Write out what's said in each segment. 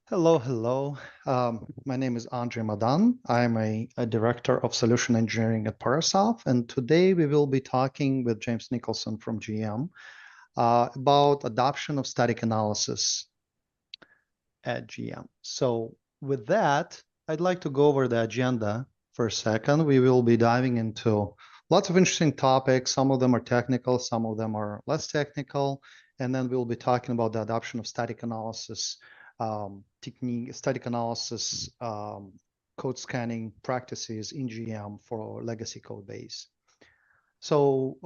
Hello, hello. My name is Andre Madan. I'm a director of solution engineering at Parasoft, and today we will be talking with James Nicholson from GM about adoption of static analysis at GM. So with that, I'd like to go over the agenda for a second. We will be diving into lots of interesting topics. Some of them are technical, some of them are less technical, and then we'll be talking about the adoption of static analysis technique, static analysis, code scanning practices in GM for legacy code base. So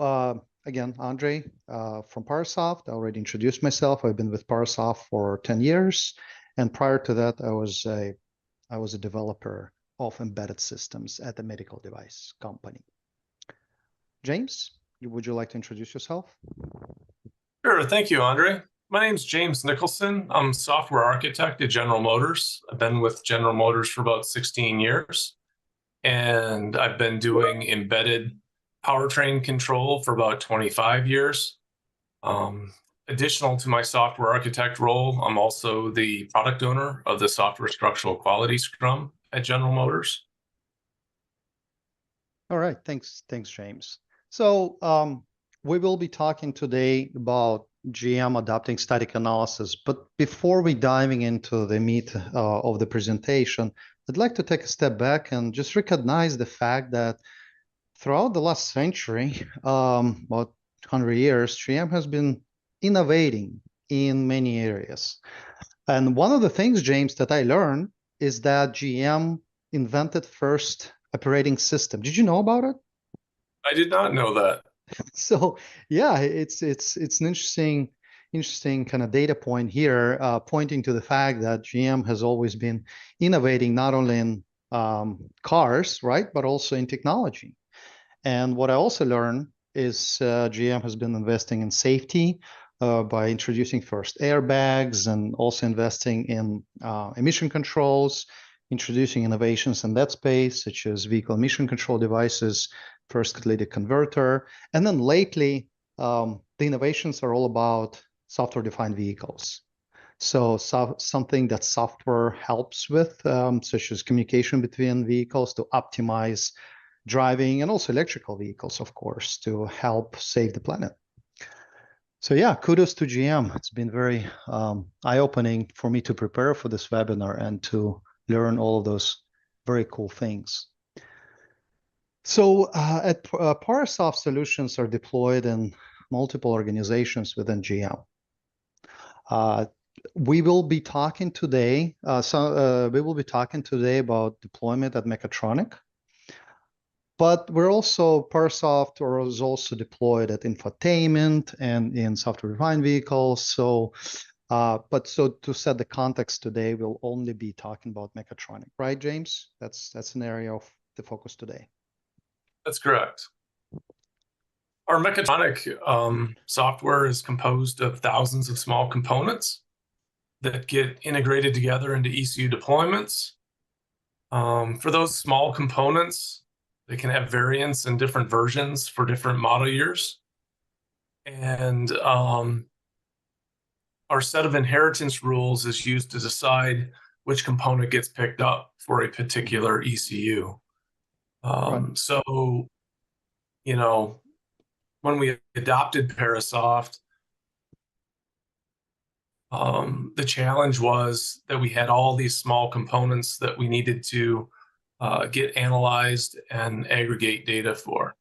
again, Andre from Parasoft. I already introduced myself. I've been with Parasoft for 10 years. And prior to that, I was a developer of embedded systems at a medical device company. James, would you like to introduce yourself? Sure. Thank you, Andre. My name's James Nicholson. I'm software architect at General Motors. I've been with General Motors for about 16 years, and I've been doing embedded powertrain control for about 25 years. Additional to my software architect role, I'm also the product owner of the software structural quality scrum at General Motors. All right. Thanks, James. So we will be talking today about GM adopting static analysis. But before we diving into the meat of the presentation, I'd like to take a step back and just recognize the fact that throughout the last century, about 100 years, GM has been innovating in many areas. And one of the things, James, that I learned is that GM invented first operating system. Did you know about it? I did not know that. So yeah, it's an interesting kind of data point here, pointing to the fact that GM has always been innovating not only in cars, right, but also in technology. And what I also learned is GM has been investing in safety by introducing first airbags and also investing in emission controls, introducing innovations in that space, such as vehicle emission control devices, first catalytic converter. And then lately, the innovations are all about software-defined vehicles. So something that software helps with, such as communication between vehicles to optimize driving, and also electrical vehicles, of course, to help save the planet. So yeah, kudos to GM. It's been very eye-opening for me to prepare for this webinar and to learn all of those very cool things. So at Parasoft, solutions are deployed in multiple organizations within GM. We will be talking today. We will be talking today about deployment at Mechatronic. But we're also, Parasoft is also deployed at infotainment and in software-defined vehicles. So, so to set the context today, we'll only be talking about Mechatronic, right, James? That's an area of the focus today. That's correct. Our Mechatronic software is composed of thousands of small components that get integrated together into ECU deployments. For those small components, they can have variants and different versions for different model years. And our set of inheritance rules is used to decide which component gets picked up for a particular ECU. Right. So, you know, when we adopted Parasoft, the challenge was that we had all these small components that we needed to get analyzed and aggregate data for.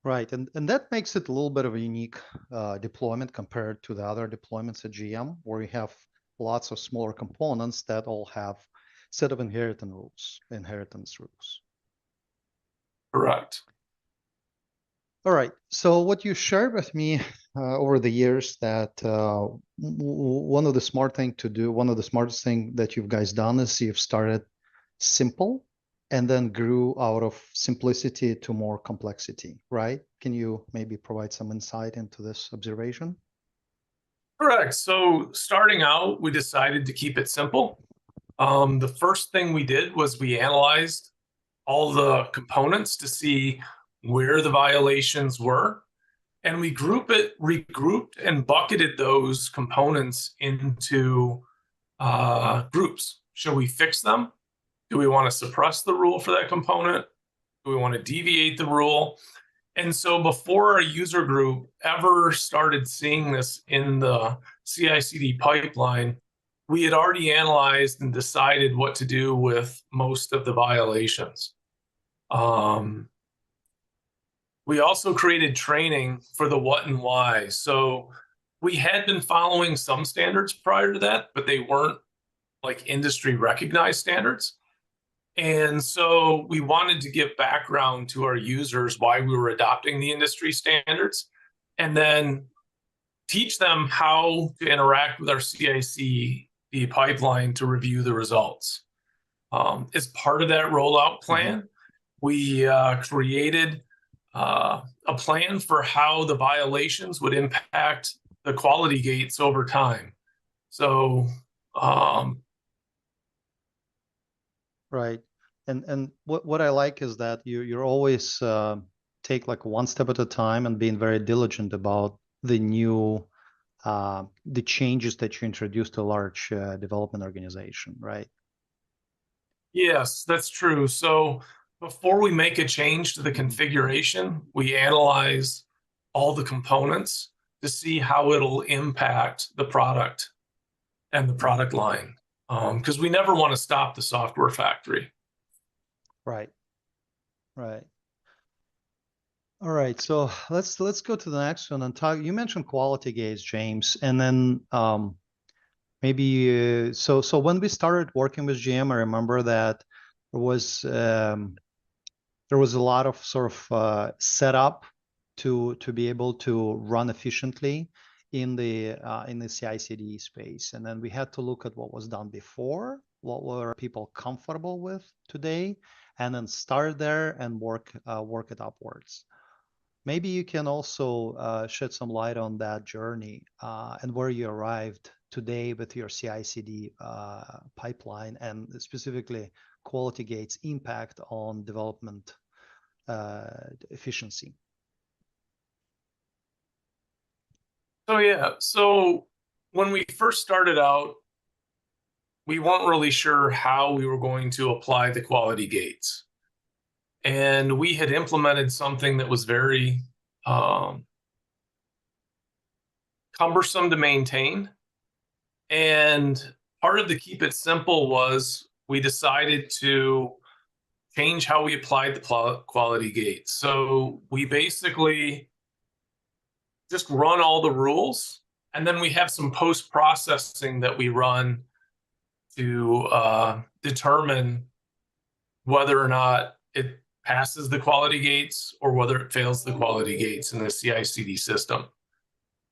Right, and that makes it a little bit of a unique deployment compared to the other deployments at GM, where we have lots of smaller components that all have set of inheritance rules. Correct. All right, so what you shared with me over the years that one of the smartest thing that you guys done is you've started simple and then grew out of simplicity to more complexity, right? Can you maybe provide some insight into this observation? Correct. So starting out, we decided to keep it simple. The first thing we did was we analyzed all the components to see where the violations were. And we regrouped and bucketed those components into groups. Should we fix them? Do we want to suppress the rule for that component? Do we want to deviate the rule? And so before our user group ever started seeing this in the CI/CD pipeline, we had already analyzed and decided what to do with most of the violations. We also created training for the what and why. So we had been following some standards prior to that, but they weren't like industry recognized standards. And so we wanted to give background to our users why we were adopting the industry standards, and then teach them how to interact with our CI/CD pipeline to review the results. As part of that rollout plan, we created a plan for how the violations would impact the quality gates over time. So, Right. And what I like is that you're always take like one step at a time and being very diligent about the new the changes that you introduce to a large development organization, right? yes, that's true. So before we make a change to the configuration, we analyze all the components to see how it'll impact the product and the product line. Because we never want to stop the software factory. Right. Right. All right. So let's go to the next one and talk. You mentioned quality gates, James, and then maybe so when we started working with GM, I remember that there was a lot of sort of setup to be able to run efficiently in the CI/CD space, and then we had to look at what was done before, what were people comfortable with today, and then start there and work it upwards. Maybe you can also shed some light on that journey and where you arrived today with your CI/CD pipeline, and specifically quality gates impact on development efficiency. So when we first started out, we weren't really sure how we were going to apply the quality gates. And we had implemented something that was very cumbersome to maintain. And part of the keep it simple was we decided to change how we applied the quality gates. So we basically just run all the rules, and then we have some post-processing that we run to determine whether or not it passes the quality gates or whether it fails the quality gates in the CI/CD system.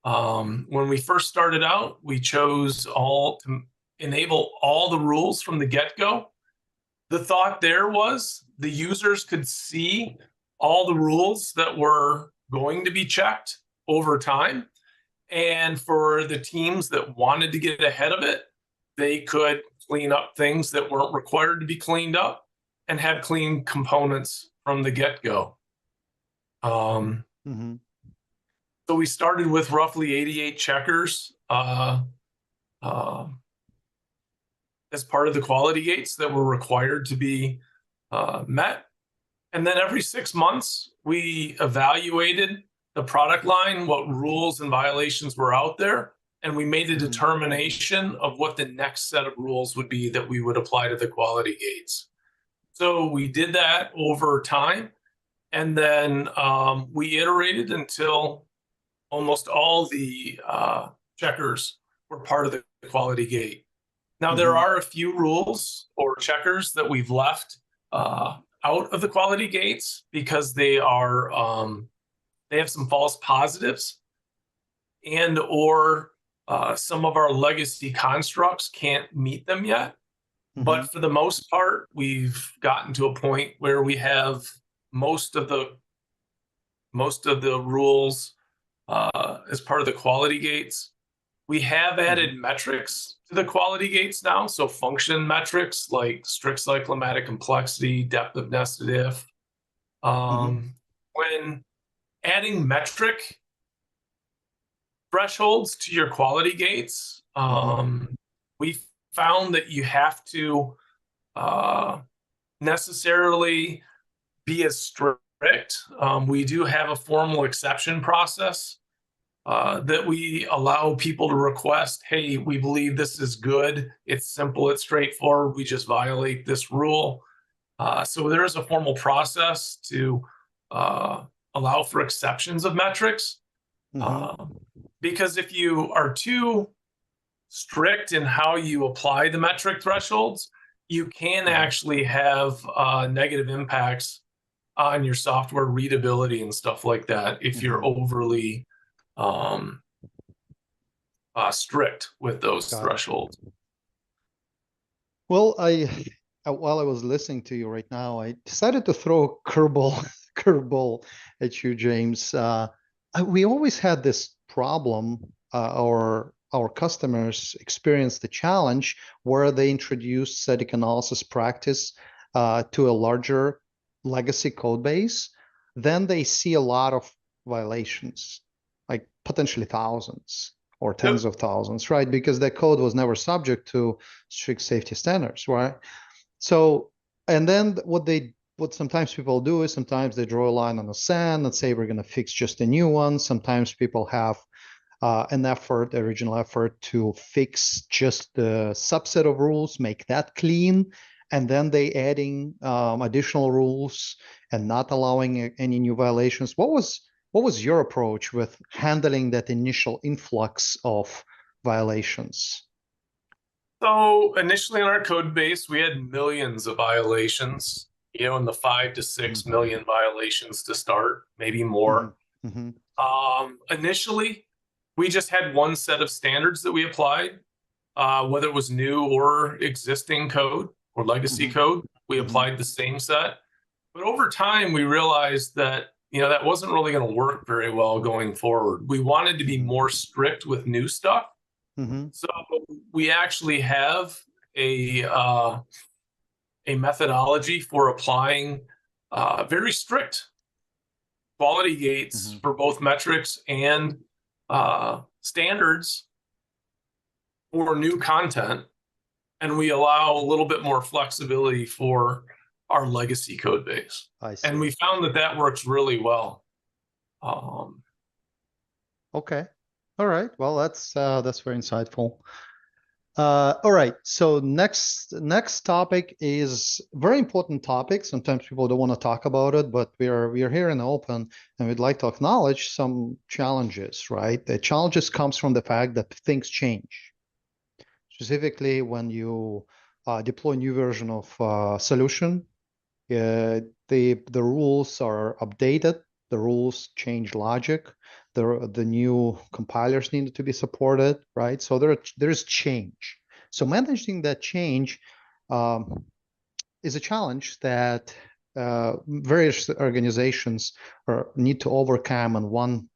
When we first started out, we chose to enable all the rules from the get-go. The thought there was the users could see all the rules that were going to be checked over time. And for the teams that wanted to get ahead of it, they could clean up things that weren't required to be cleaned up and have clean components from the get-go. So we started with roughly 88 checkers as part of the quality gates that were required to be met. And then every 6 months, we evaluated the product line, what rules and violations were out there, and we made a determination of what the next set of rules would be that we would apply to the quality gates. So we did that over time, and then we iterated until almost all the checkers were part of the quality gate. Now, there are a few rules or checkers that we've left out of the quality gates because they are they have some false positives, and or some of our legacy constructs can't meet them yet. But for the most part, we've gotten to a point where we have most of the rules as part of the quality gates. We have added metrics to the quality gates now. So function metrics like strict cyclomatic complexity, depth of nested if. When adding metric thresholds to your quality gates, we found that you have to necessarily be as strict. We do have a formal exception process that we allow people to request, hey, we believe this is good. It's simple, it's straightforward. We just violate this rule. So there is a formal process to allow for exceptions of metrics. Because if you are too strict in how you apply the metric thresholds, you can actually have negative impacts on your software readability and stuff like that if you're overly strict with those thresholds. Well, while I was listening to you right now, I decided to throw a curveball at you, James. We always had this problem, or our customers experienced the challenge where they introduced static analysis practice to a larger legacy code base. Then they see a lot of violations, like potentially thousands or tens of thousands, right? Because the code was never subject to strict safety standards, right? So, and then what sometimes people do is sometimes they draw a line on the sand and say, we're going to fix just a new one. Sometimes people have original effort to fix just the subset of rules, make that clean, and then they adding additional rules and not allowing any new violations. What was your approach with handling that initial influx of violations? So initially in our code base, we had millions of violations, in the 5 to 6 million violations to start, maybe more. Initially, we just had one set of standards that we applied, whether it was new or existing code or legacy code, we applied the same set. But over time, we realized that, that wasn't really going to work very well going forward. We wanted to be more strict with new stuff. So we actually have a methodology for applying very strict quality gates for both metrics and standards for new content. And we allow a little bit more flexibility for our legacy code base. And we found that that works really well. Okay. All right. Well, that's very insightful. All right. So next topic is very important topic. Sometimes people don't want to talk about it, but we are here in the open, and we'd like to acknowledge some challenges. Right. The challenges comes from the fact that things change. Specifically, when you deploy a new version of solution, the rules are updated. The rules change logic. The new compilers needed to be supported, right? So there's change. So managing that change is a challenge that various organizations need to overcome in one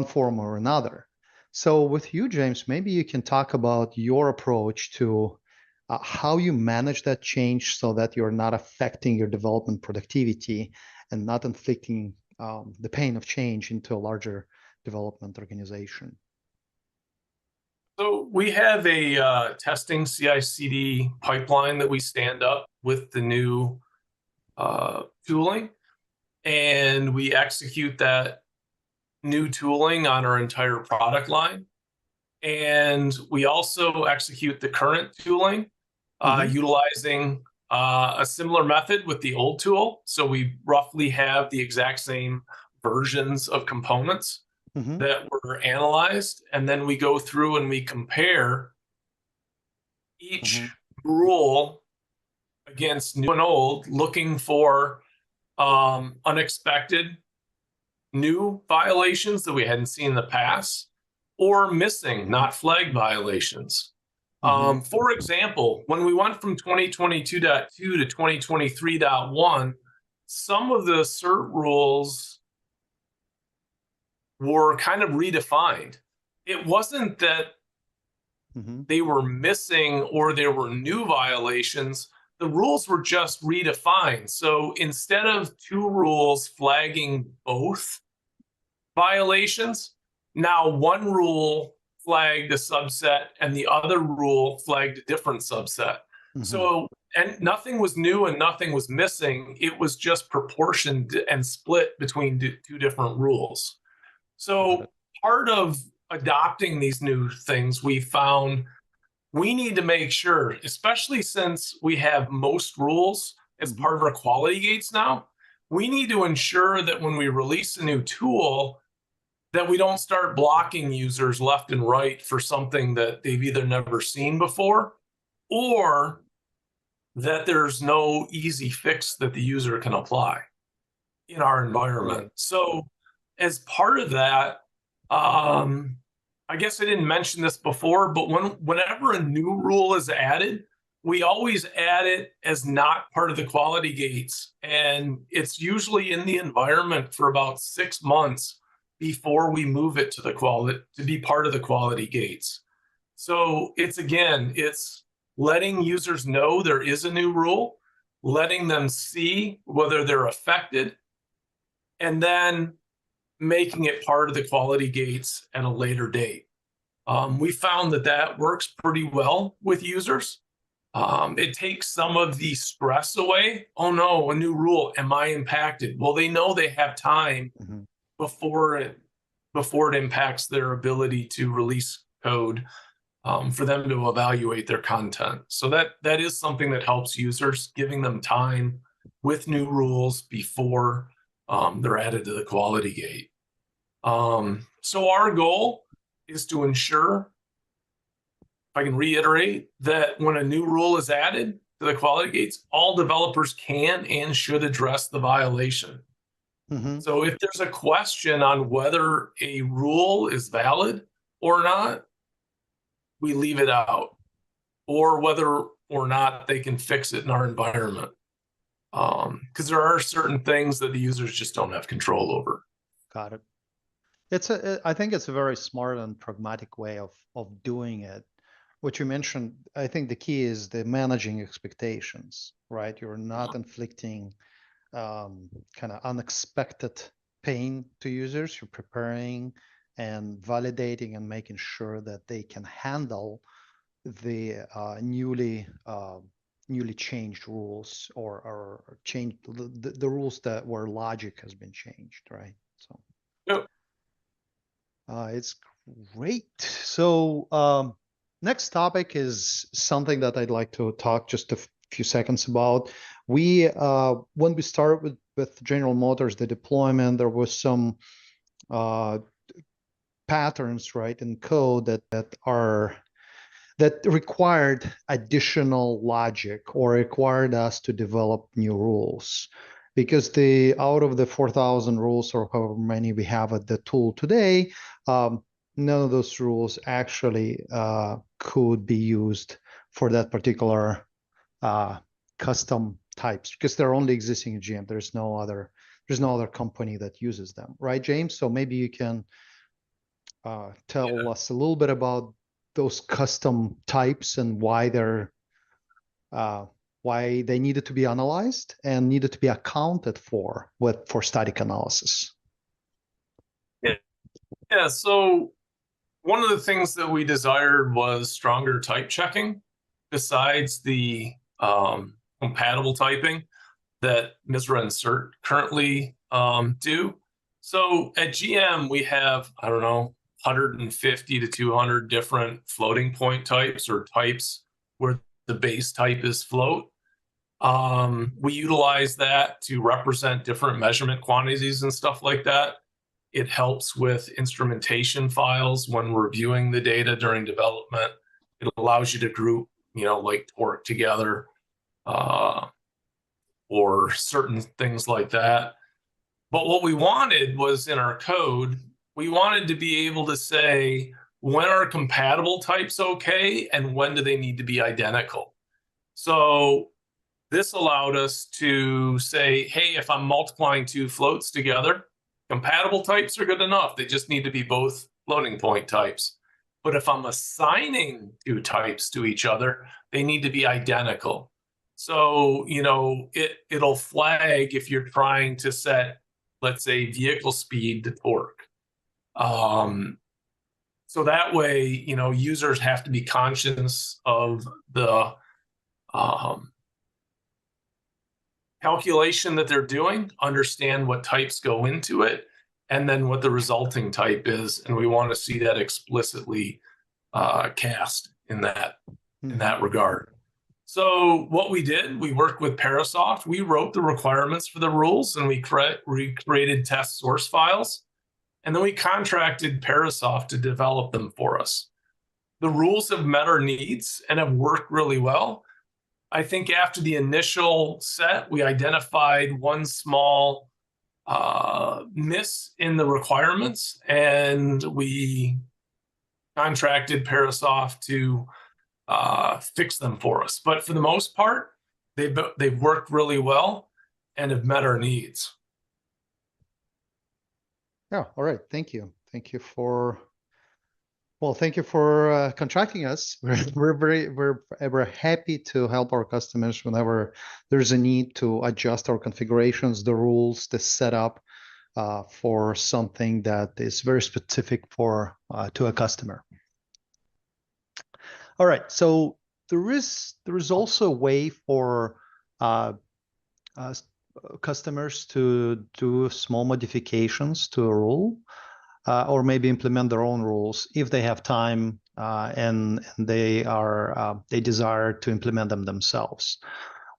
form or another. So with you, James, maybe you can talk about your approach to how you manage that change so that you're not affecting your development productivity and not inflicting the pain of change into a larger development organization. So we have a testing CI/CD pipeline that we stand up with the new tooling, and we execute that new tooling on our entire product line. And we also execute the current tooling utilizing a similar method with the old tool. So we roughly have the exact same versions of components that were analyzed. And then we go through and we compare each rule against new and old, looking for unexpected new violations that we hadn't seen in the past, or missing, not flagged violations. For example, when we went from 2022.2 to 2023.1, some of the CERT rules were kind of redefined. It wasn't that they were missing or there were new violations. The rules were just redefined. So instead of two rules flagging both violations, now one rule flagged a subset and the other rule flagged a different subset. So, and nothing was new and nothing was missing. It was just proportioned and split between two different rules. So part of adopting these new things, we found we need to make sure, especially since we have most rules as part of our quality gates now, we need to ensure that when we release a new tool, that we don't start blocking users left and right for something that they've either never seen before, or that there's no easy fix that the user can apply in our environment. Right. So as part of that, I guess I didn't mention this before, but whenever a new rule is added, we always add it as not part of the quality gates. And it's usually in the environment for about 6 months before we move it to the quality, to be part of the quality gates. So it's letting users know there is a new rule, letting them see whether they're affected, and then making it part of the quality gates at a later date. We found that works pretty well with users. It takes some of the stress away. Oh no, a new rule, am I impacted? Well, they know they have time before it impacts their ability to release code, for them to evaluate their content. So that is something that helps users, giving them time with new rules before they're added to the quality gate. So our goal is to ensure, if I can reiterate, that when a new rule is added to the quality gates, all developers can and should address the violation. So if there's a question on whether a rule is valid or not, we leave it out, or whether or not they can fix it in our environment. Because there are certain things that the users just don't have control over. Got it. I think it's a very smart and pragmatic way of doing it. What you mentioned, I think the key is the managing expectations, right? You're not inflicting kind of unexpected pain to users. You're preparing and validating and making sure that they can handle the newly changed rules, or change the rules that where logic has been changed, right? So yep. It's great. So next topic is something that I'd like to talk just a few seconds about. We when we started with General Motors, the deployment, there was some patterns, right, in code that required additional logic, or required us to develop new rules, because out of the 4,000 rules, or however many we have at the tool today, none of those rules actually could be used for that particular custom types, because they're only existing in GM. There's no other company that uses them, right, James? So maybe you can tell us a little bit about those custom types and why they needed to be analyzed and needed to be accounted for static analysis. Yeah. So one of the things that we desired was stronger type checking, besides the compatible typing that MISRA and CERT currently do. So at GM, we have, 150 to 200 different floating point types, or types where the base type is float. We utilize that to represent different measurement quantities and stuff like that. It helps with instrumentation files when we're viewing the data during development. It allows you to group, like torque together, or certain things like that. But what we wanted was, in our code, we wanted to be able to say, when are compatible types okay, and when do they need to be identical? So this allowed us to say, hey, if I'm multiplying two floats together, compatible types are good enough. They just need to be both floating point types. But if I'm assigning two types to each other, they need to be identical. So, it'll flag if you're trying to set, let's say, vehicle speed to torque. So So that way, users have to be conscious of the calculation that they're doing, understand what types go into it, and then what the resulting type is. And we want to see that explicitly cast in that regard. So what we did, we worked with Parasoft. We wrote the requirements for the rules, and we created test source files. And then we contracted Parasoft to develop them for us. The rules have met our needs and have worked really well. I think after the initial set, we identified one small miss in the requirements, and we contracted Parasoft to fix them for us. But for the most part, they've worked really well and have met our needs. Yeah, all right. Thank you. Thank you for contracting us. We're happy to help our customers whenever there's a need to adjust our configurations, the rules, the setup for something that is very specific to a customer. All right. So there is also a way for customers to do small modifications to a rule, or maybe implement their own rules if they have time and they desire to implement them themselves.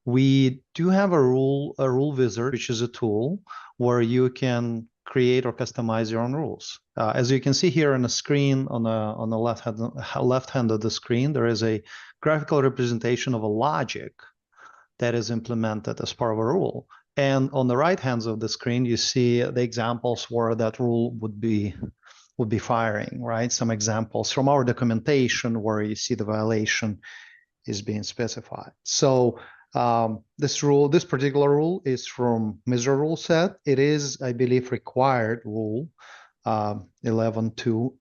We do have a rule wizard, which is a tool where you can create or customize your own rules. As you can see here on the screen, on the left hand of the screen, there is a graphical representation of a logic that is implemented as part of a rule. And on the right hand of the screen, you see the examples where that rule would be firing, right? Some examples from our documentation where you see the violation is being specified. So this particular rule is from MISRA rule set. It is, I believe, required rule 11.2.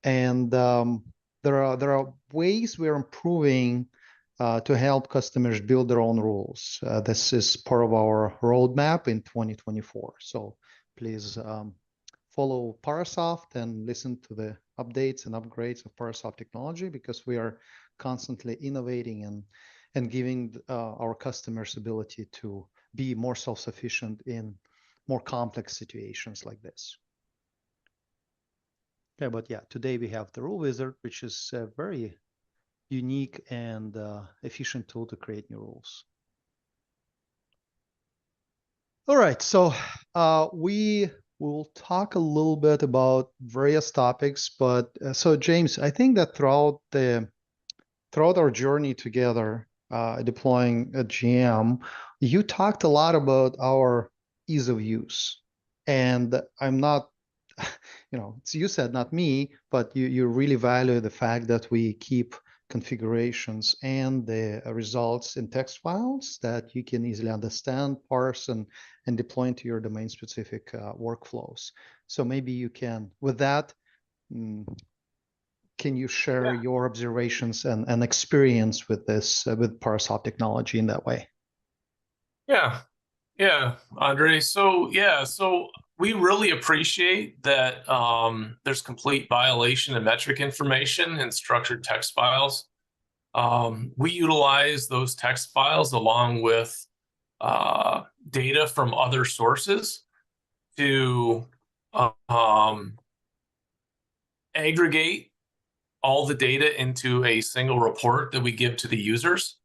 And there are ways we're improving to help customers build their own rules. This is part of our roadmap in 2024. So please follow Parasoft and listen to the updates and upgrades of Parasoft technology, because we are constantly innovating and giving our customers ability to be more self-sufficient in more complex situations like this. Okay, but yeah, today we have the Rule Wizard, which is a very unique and efficient tool to create new rules. All right, so we will talk a little bit about various topics, but so James, I think that throughout our journey together, deploying a GM, you talked a lot about our ease of use, and I'm not, you said not me, but you really value the fact that we keep configurations and the results in text files that you can easily understand, parse, and deploy into your domain-specific workflows. So maybe you can, with that, can you share your observations and experience with this, with Parasoft technology in that way? Yeah, Andre. So we really appreciate that there's complete violation and metric information in structured text files. We utilize those text files along with data from other sources to aggregate all the data into a single report that we give to the users.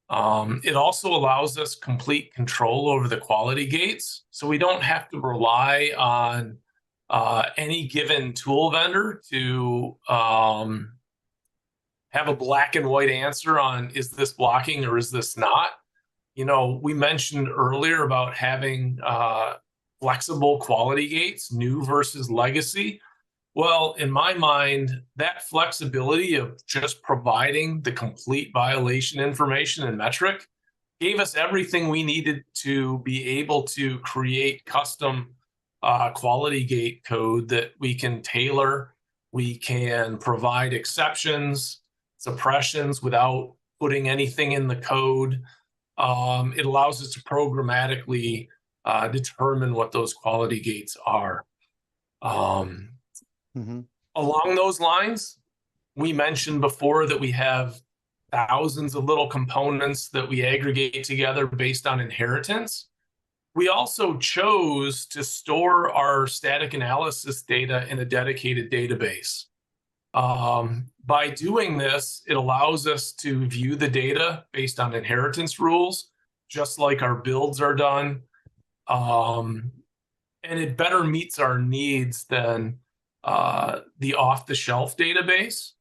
It also allows us complete control over the quality gates, so we don't have to rely on any given tool vendor to have a black and white answer on, is this blocking or is this not? We mentioned earlier about having flexible quality gates, new versus legacy. Well, in my mind, that flexibility of just providing the complete violation information and metric gave us everything we needed to be able to create custom quality gate code that we can tailor. We can provide exceptions, suppressions without putting anything in the code. It allows us to programmatically determine what those quality gates are. Along those lines, we mentioned before that we have thousands of little components that we aggregate together based on inheritance. We also chose to store our static analysis data in a dedicated database. By doing this, it allows us to view the data based on inheritance rules, just like our builds are done. And it better meets our needs than the off-the-shelf database.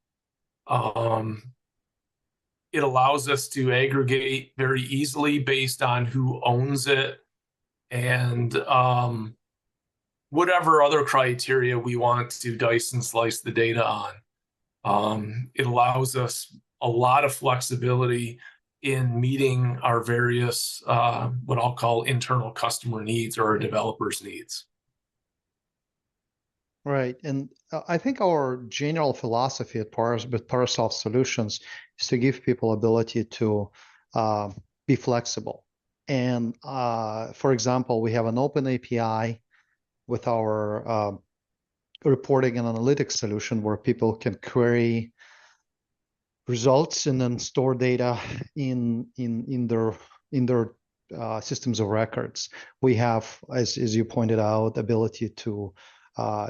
It allows us to aggregate very easily based on who owns it and whatever other criteria we want to dice and slice the data on. It allows us a lot of flexibility in meeting our various, what I'll call internal customer needs or our developers' needs. Right. And I think our general philosophy at Parasoft Solutions is to give people ability to be flexible. And for example, we have an open API with our reporting and analytics solution where people can query results and then store data in their systems of records. We have, as you pointed out, ability to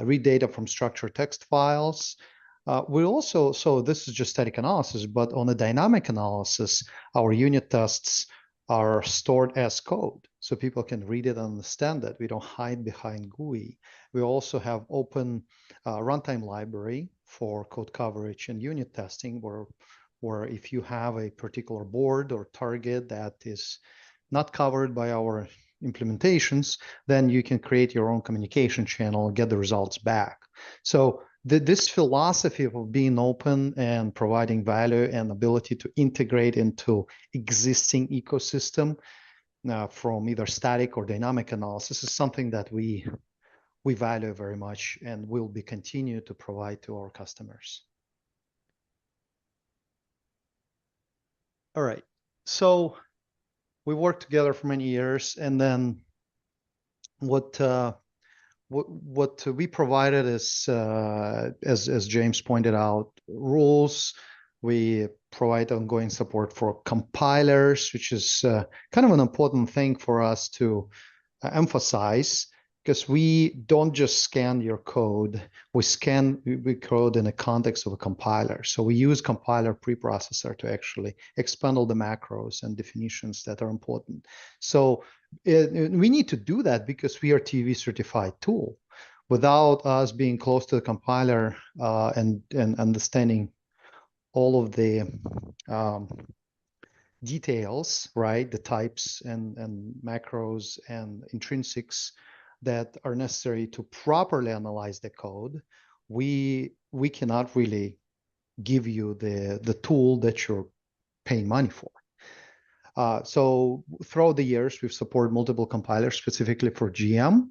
read data from structured text files. We also, so this is just static analysis, but on a dynamic analysis, our unit tests are stored as code, so people can read it and understand it. We don't hide behind GUI. We also have open runtime library for code coverage and unit testing, where if you have a particular board or target that is not covered by our implementations, then you can create your own communication channel and get the results back. So this philosophy of being open and providing value and ability to integrate into existing ecosystem from either static or dynamic analysis is something that we value very much and will be continue to provide to our customers. All right, so we worked together for many years, and then what we provided is, as James pointed out, rules. We provide ongoing support for compilers, which is kind of an important thing for us to emphasize, because we don't just scan your code, we code in the context of a compiler. So we use compiler preprocessor to actually expand all the macros and definitions that are important. So we need to do that because we are TV certified tool. Without us being close to the compiler and understanding all of the details, right? The types and macros and intrinsics that are necessary to properly analyze the code, we cannot really give you the tool that you're paying money for. So throughout the years, we've supported multiple compilers specifically for GM.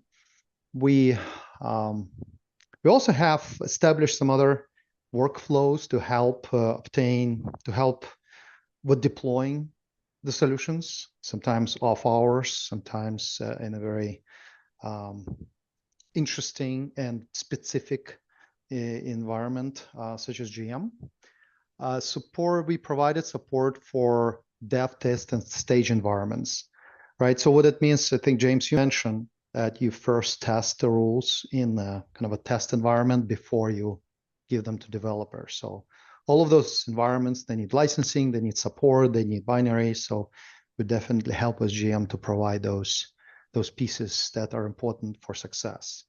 We also have established some other workflows to help with deploying the solutions, sometimes off hours, sometimes in a very interesting and specific environment, such as GM. We provided support for dev, test, and stage environments, right? So what it means, I think, James, you mentioned that you first test the rules in a kind of a test environment before you give them to developers. So all of those environments, they need licensing, they need support, they need binaries. So we definitely help as GM to provide those pieces that are important for success.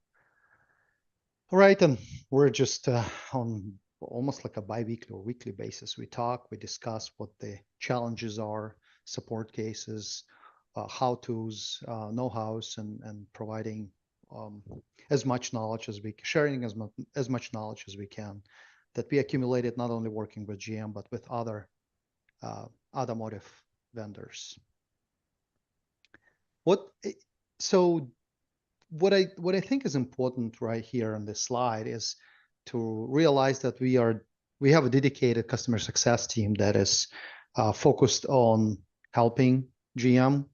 All right, and we're just on almost like a bi-weekly or weekly basis. We talk, we discuss what the challenges are, support cases, how-tos, know-hows, and providing as much knowledge as we sharing as much knowledge as we can that we accumulated not only working with GM but with other automotive vendors. What I think is important right here on this slide is to realize that we have a dedicated customer success team that is focused on helping GM.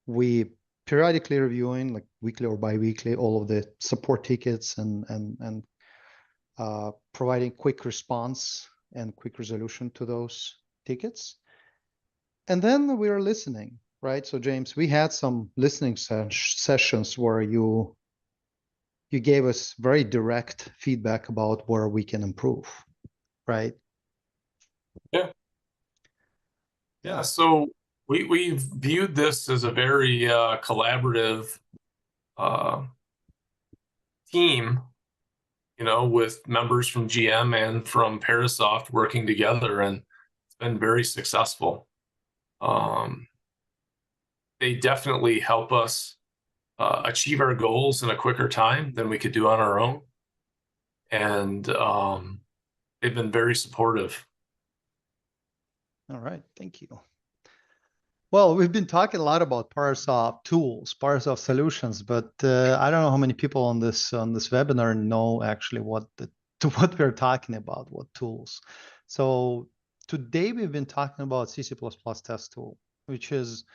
We periodically reviewing, like weekly or bi-weekly, all of the support tickets and providing quick response and quick resolution to those tickets. And then we are listening, right? So James, we had some listening sessions where you gave us very direct feedback about where we can improve, right? Yeah. Yeah. So we've viewed this as a very collaborative team, with members from GM and from Parasoft working together, and it's been very successful. They definitely help us achieve our goals in a quicker time than we could do on our own. And they've been very supportive. All right, thank you. Well, we've been talking a lot about Parasoft tools, Parasoft solutions, but I don't know how many people on this webinar know actually what we're talking about, what tools. So today we've been talking about C++ test tool, which is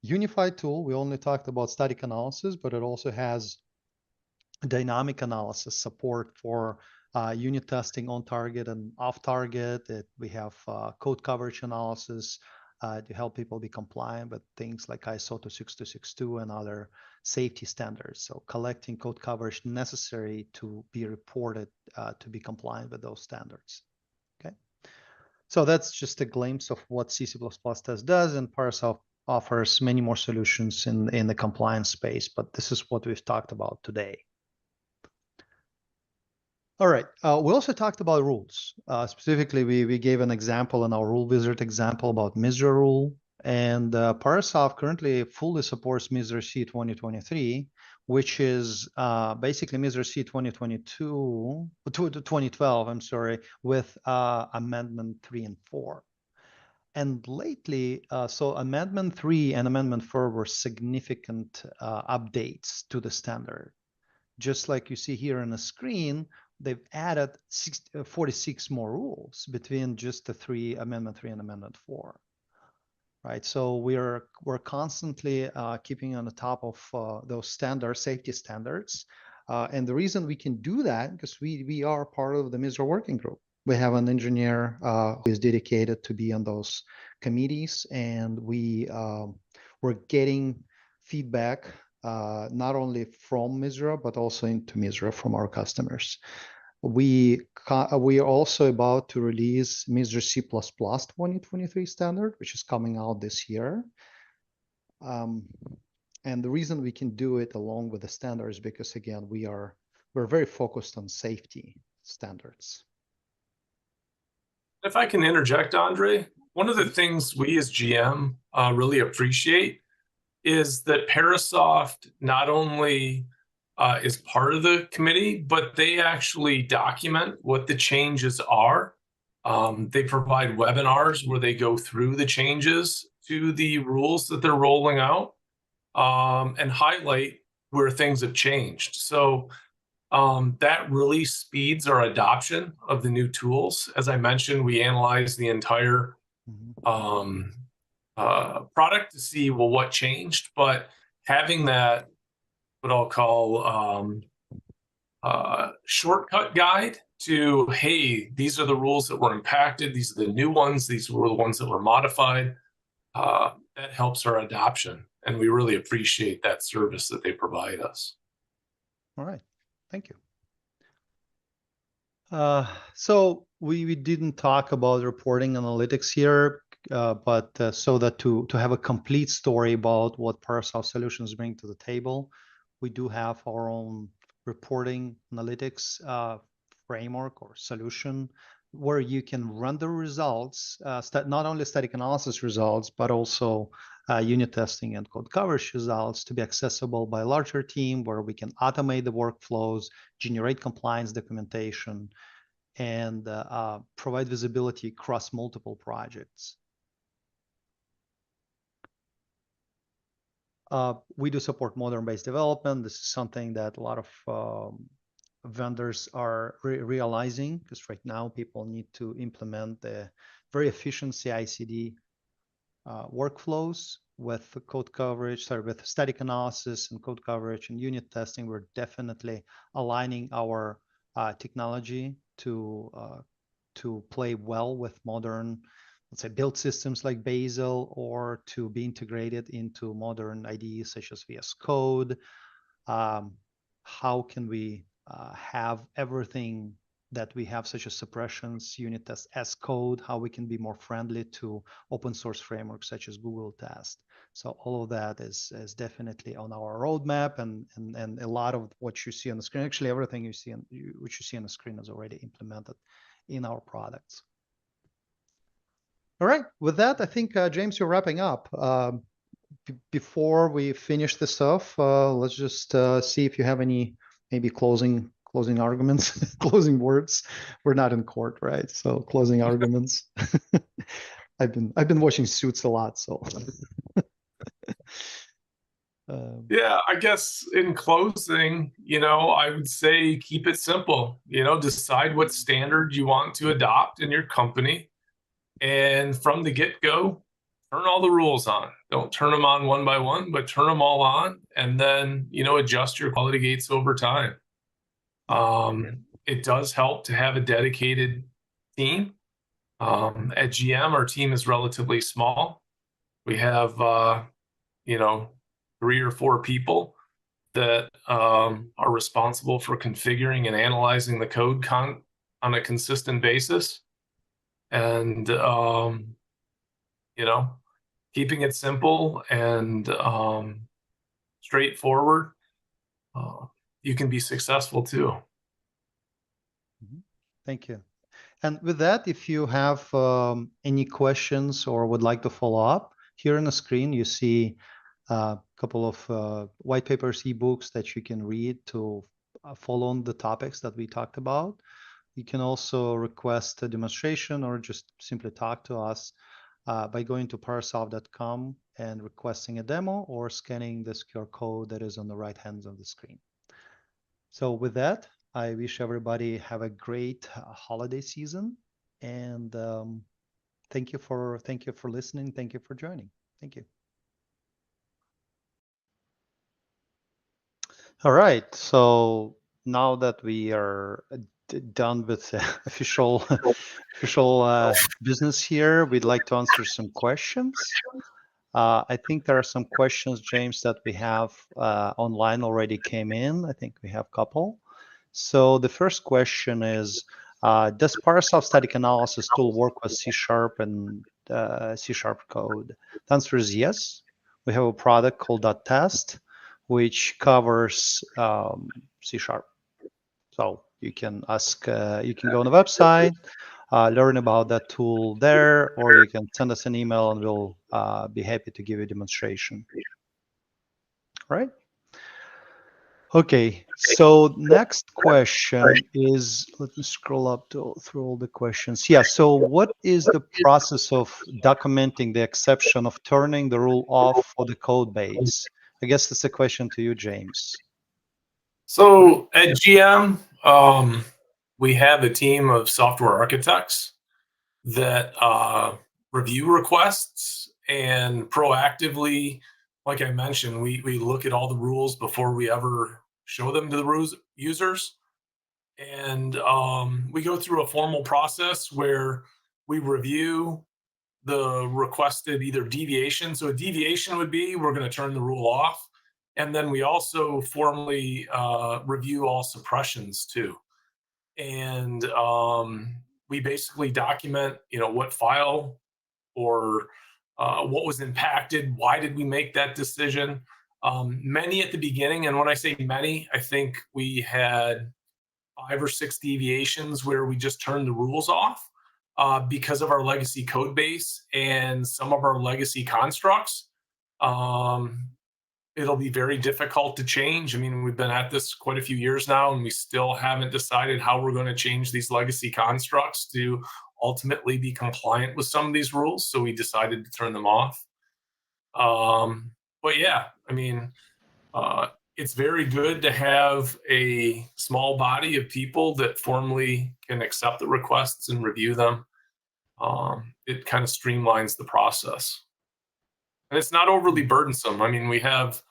unified tool. We only talked about static analysis, but it also has dynamic analysis support for unit testing on target and off target. We have code coverage analysis to help people be compliant with things like ISO 26262 and other safety standards. So collecting code coverage necessary to be reported to be compliant with those standards. Okay. So that's just a glimpse of what C++ test does, and Parasoft offers many more solutions in the compliance space, but this is what we've talked about today. All right. We also talked about rules. Specifically, we gave an example in our rule wizard example about MISRA rule. And Parasoft currently fully supports MISRA C 2023, which is basically MISRA C 2012, I'm sorry, with Amendment 3 and 4. And lately, so Amendment 3 and Amendment 4 were significant updates to the standard. Just like you see here on the screen, they've added 46 more rules between just the Amendment 3 and Amendment 4. Right, so we're constantly keeping on the top of those safety standards. And the reason we can do that, because we are part of the MISRA working group. We have an engineer who is dedicated to be on those committees, and we're getting feedback not only from MISRA, but also into MISRA from our customers. We are also about to release MISRA C++ 2023 standard, which is coming out this year. And the reason we can do it along with the standard is because, again, we're very focused on safety standards. If I can interject, Andre, one of the things we as GM really appreciate is that Parasoft not only is part of the committee, but they actually document what the changes are. They provide webinars where they go through the changes to the rules that they're rolling out and highlight where things have changed. So that really speeds our adoption of the new tools. As I mentioned, we analyze the entire product to see, well, what changed, but having that, what I'll call shortcut guide to, hey, these are the rules that were impacted, these are the new ones, these were the ones that were modified, that helps our adoption. And we really appreciate that service that they provide us. All right, thank you. So we didn't talk about reporting analytics here, but so that to have a complete story about what Parasoft solutions bring to the table, we do have our own reporting analytics framework or solution where you can run the results, not only static analysis results, but also unit testing and code coverage results to be accessible by a larger team, where we can automate the workflows, generate compliance documentation, and provide visibility across multiple projects. We do support modern-based development. This is something that a lot of vendors are realizing, because right now people need to implement the very efficient CI/CD workflows with code coverage, with static analysis and code coverage and unit testing. We're definitely aligning our technology to play well with modern, let's say, build systems like Bazel, or to be integrated into modern IDEs such as VS Code. How can we have everything that we have, such as suppressions, unit tests as code, how we can be more friendly to open source frameworks such as Google Test. So all of that is definitely on our roadmap, and a lot of what you see on the screen, actually everything you see which you see on the screen is already implemented in our products. All right, with that, I think, James, you're wrapping up. Before we finish this off, let's just see if you have any maybe closing arguments, closing words. We're not in court, right? So closing arguments. I've been watching Suits a lot, so. Yeah, I guess in closing, I would say keep it simple. Decide what standard you want to adopt in your company. And from the get-go, turn all the rules on. Don't turn them on one by one, but turn them all on, and then, adjust your quality gates over time. It does help to have a dedicated team. At GM, our team is relatively small. We have, 3 or 4 people that are responsible for configuring and analyzing the code on a consistent basis. And, keeping it simple and straightforward, you can be successful too. Thank you. And with that, if you have any questions or would like to follow up, here on the screen you see a couple of white papers, ebooks that you can read to follow on the topics that we talked about. You can also request a demonstration or just simply talk to us by going to parasoft.com and requesting a demo, or scanning this QR code that is on the right hand of the screen. So with that, I wish everybody have a great holiday season, and thank you for listening. Thank you for joining. Thank you. All right. So now that we are done with official business here, we'd like to answer some questions. I think there are some questions, James, that we have online already came in. I think we have a couple. So the first question is, does Parasoft static analysis tool work with C# and C# code? The answer is yes. We have a product called .test, which covers C#. So you can ask, you can go on the website, learn about that tool there, or you can send us an email and we'll be happy to give you a demonstration. All right. Okay, so next question is, let me scroll up through all the questions. Yeah, so what is the process of documenting the exception of turning the rule off for the code base? I guess that's a question to you, James. So at GM, we have a team of software architects that review requests and proactively, like I mentioned, we look at all the rules before we ever show them to the users. And we go through a formal process where we review the requested either deviation. So a deviation would be, we're going to turn the rule off. And then we also formally review all suppressions too. And we basically document, what file or what was impacted, why did we make that decision. Many at the beginning, and when I say many, I think we had 5 or 6 deviations where we just turned the rules off because of our legacy code base and some of our legacy constructs. It'll be very difficult to change. I mean, we've been at this quite a few years now, and we still haven't decided how we're going to change these legacy constructs to ultimately be compliant with some of these rules. So we decided to turn them off. But yeah, I mean, it's very good to have a small body of people that formally can accept the requests and review them. It kind of streamlines the process. And it's not overly burdensome. I mean, we have,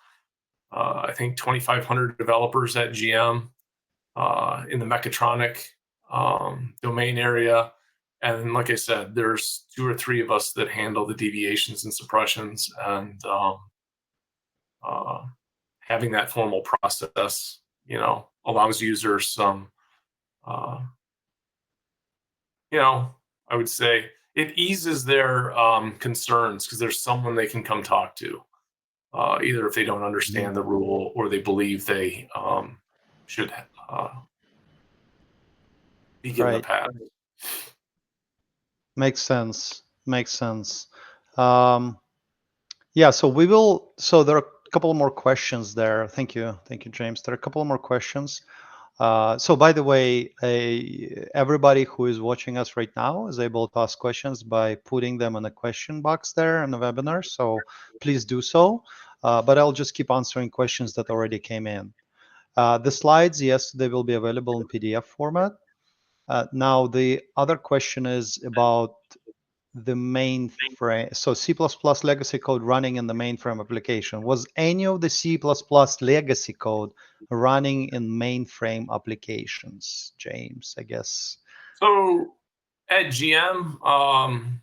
I think, 2,500 developers at GM. in the mechatronic domain area. And like I said, there's 2 or 3 of us that handle the deviations and suppressions, and having that formal process, allows users some, I would say it eases their concerns because there's someone they can come talk to, either if they don't understand the rule or they believe they should be given a Right. pass. Makes sense. Makes sense. Yeah, so there are a couple more questions there. Thank you. Thank you, James. There are a couple more questions. So by the way, everybody who is watching us right now is able to ask questions by putting them in the question box there in the webinar. So please do so. But I'll just keep answering questions that already came in. The slides, yes, they will be available in PDF format. Now, the other question is about the mainframe. So C++ legacy code running in the mainframe application. Was any of the C++ legacy code running in mainframe applications, James, I guess? So at GM, I'm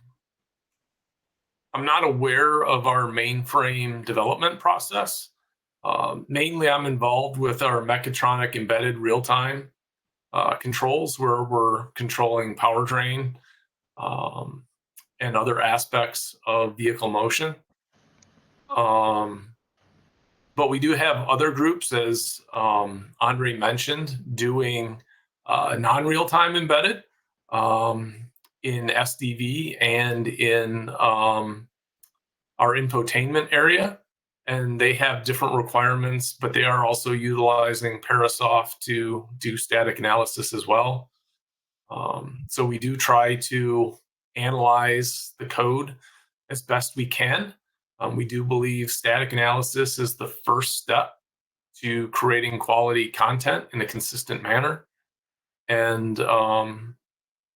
not aware of our mainframe development process. Mainly, I'm involved with our mechatronic embedded real-time controls, where we're controlling powertrain and other aspects of vehicle motion. But we do have other groups, as Andre mentioned, doing non-real-time embedded in SDV and in our infotainment area. And they have different requirements, but they are also utilizing Parasoft to do static analysis as well. So we do try to analyze the code as best we can. We do believe static analysis is the first step to creating quality content in a consistent manner. And,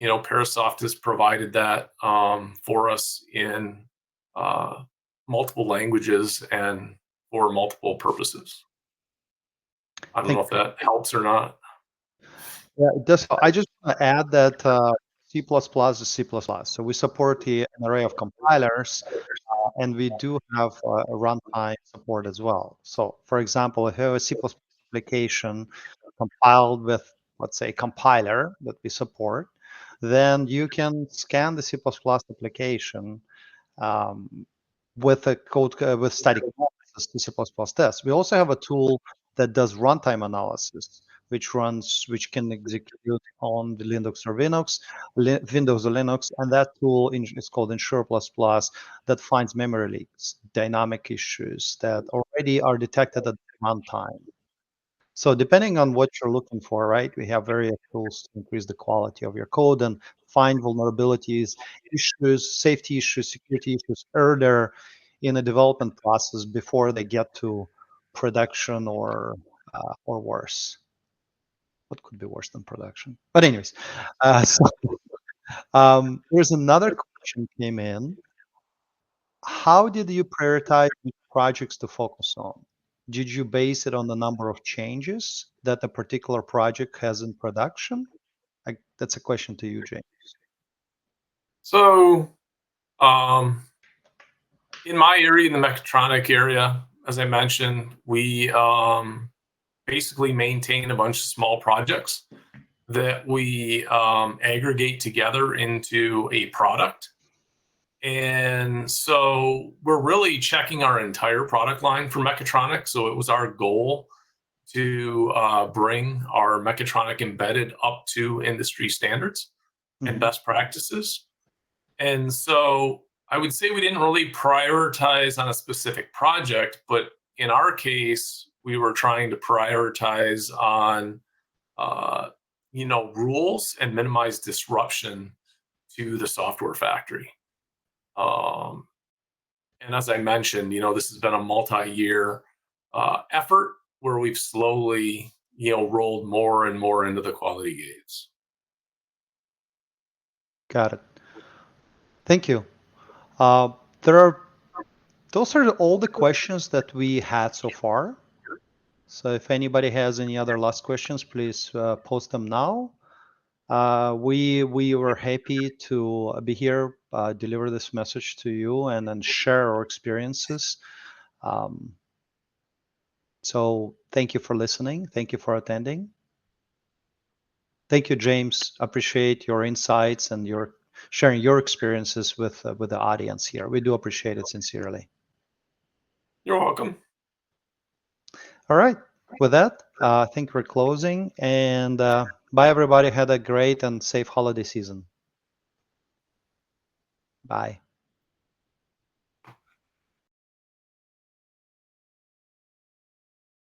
Parasoft has provided that for us in multiple languages and for multiple purposes. I don't know if that helps or not. Yeah, it does. I just want to add that C++ is C++. So we support an array of compilers, and we do have a runtime support as well. So for example, if you have a C++ application compiled with, let's say, compiler that we support, then you can scan the C++ application with a code with static analysis to C++ tests. We also have a tool that does runtime analysis, which can execute on the Linux or Windows or Linux, and that tool is called Ensure++, that finds memory leaks, dynamic issues that already are detected at runtime. So depending on what you're looking for, right, we have various tools to increase the quality of your code and find vulnerabilities, issues, safety issues, security issues earlier in the development process before they get to production or worse. What could be worse than production? But anyways, there's another question came in. How did you prioritize which projects to focus on? Did you base it on the number of changes that a particular project has in production? That's a question to you, James. So, in my area, in the mechatronic area, as I mentioned, we basically maintain a bunch of small projects that we aggregate together into a product. And so we're really checking our entire product line for mechatronics. So it was our goal to bring our mechatronic embedded up to industry standards and best practices. And so I would say we didn't really prioritize on a specific project, but in our case, we were trying to prioritize on, rules and minimize disruption to the software factory. And as I mentioned, this has been a multi-year effort where we've slowly, rolled more and more into the quality gates. Got it. Thank you. Those are all the questions that we had so far. So if anybody has any other last questions, please post them now. We were happy to be here, deliver this message to you, and then share our experiences. So thank you for listening. Thank you for attending. Thank you, James. Appreciate your insights and your sharing your experiences with the audience here. We do appreciate it sincerely. You're welcome. All right. With that, I think we're closing. And bye, everybody. Had a great and safe holiday season. Bye.